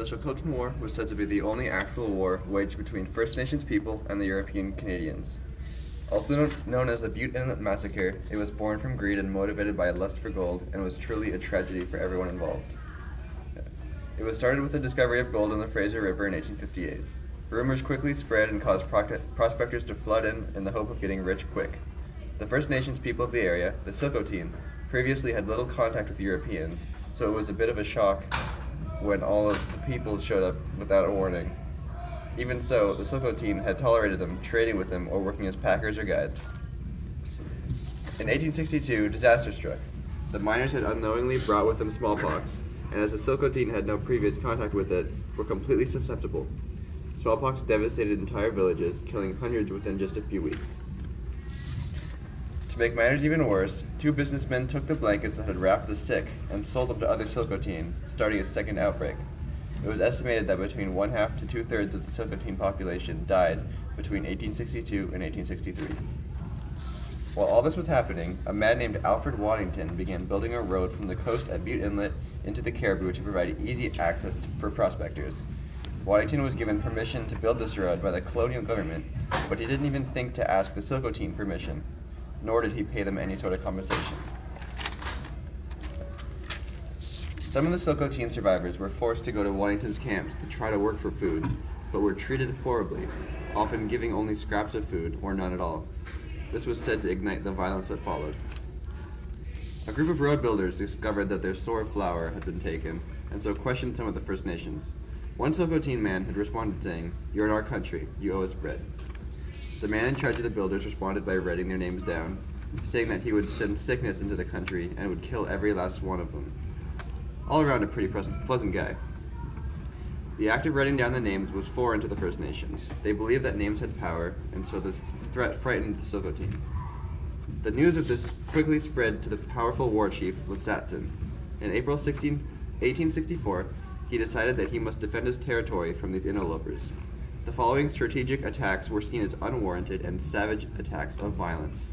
The chilcotin War was said to be the only actual war waged between First Nations people and the European Canadians. Also known as the Butte Inlet Massacre, it was born from greed and motivated by a lust for gold and was truly a tragedy for everyone involved. It was started with the discovery of gold in the Fraser River in 1858. Rumors quickly spread and caused prospectors to flood in the hope of getting rich quick. The First Nations people of the area, the chilcotin, previously had little contact with Europeans, so it was a bit of a shock when all of the people showed up without a warning. Even so, the chilcotin had tolerated them, trading with them, or working as packers or guides. In 1862, disaster struck. The miners had unknowingly brought with them smallpox, and as the chilcotin had no previous contact with it, were completely susceptible. Smallpox devastated entire villages, killing hundreds within just a few weeks. To make matters even worse, two businessmen took the blankets that had wrapped the sick and sold them to other chilcotin, starting a second outbreak. It was estimated that between one-half to two-thirds of the chilcotin population died between 1862 and 1863. While all this was happening, a man named Alfred Waddington began building a road from the coast at Butte Inlet into the Caribou to provide easy access for prospectors. Waddington was given permission to build this road by the colonial government, but he didn't even think to ask the chilcotin permission, nor did he pay them any sort of compensation. Some of the chilcotin survivors were forced to go to Waddington's camps to try to work for food, but were treated horribly, often giving only scraps of food or none at all. This was said to ignite the violence that followed. A group of road builders discovered that their store of flour had been taken, and so questioned some of the First Nations. One chilcotin man had responded saying, "You're in our country, you owe us bread." The man in charge of the builders responded by writing their names down, saying that he would send sickness into the country and would kill every last one of them. All around a pretty pleasant guy. The act of writing down the names was foreign to the First Nations. They believed that names had power, and so the threat frightened the chilcotin. The news of this quickly spread to the powerful war chief, Litsatsin. In April 1864, he decided that he must defend his territory from these interlopers. The following strategic attacks were seen as unwarranted and savage attacks of violence.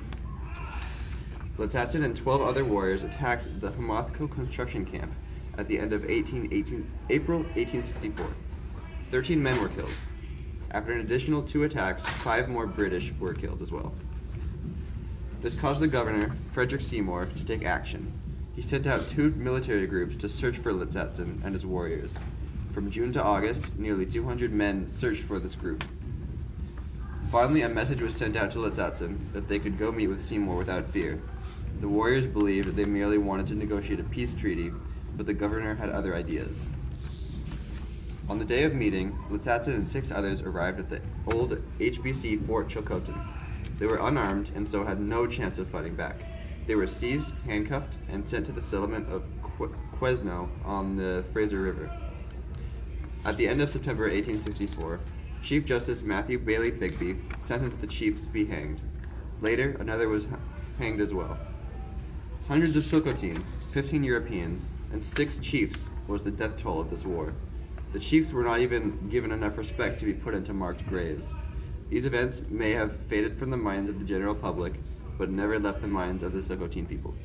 Litsatsin and 12 other warriors attacked the Hamathko construction camp at the end of April 1864. 13 men were killed. After an additional 2 attacks, 5 more British were killed as well. This caused the governor, Frederick Seymour, to take action. He sent out 2 military groups to search for Litsatsin and his warriors. From June to August, nearly 200 men searched for this group. Finally, a message was sent out to Litsatsin that they could go meet with Seymour without fear. The warriors believed that they merely wanted to negotiate a peace treaty, but the governor had other ideas. On the day of meeting, Litsatsin and 6 others arrived at the old HBC Fort Chilcotin. They were unarmed and so had no chance of fighting back. They were seized, handcuffed, and sent to the settlement of Quesno on the Fraser River. At the end of September 1864, Chief Justice Matthew Bailey Bigby sentenced the chiefs to be hanged. Later, another was hanged as well. Hundreds of chilcotin, 15 Europeans, and 6 chiefs was the death toll of this war. The chiefs were not even given enough respect to be put into marked graves. These events may have faded from the minds of the general public, but never left the minds of the chilcotin people.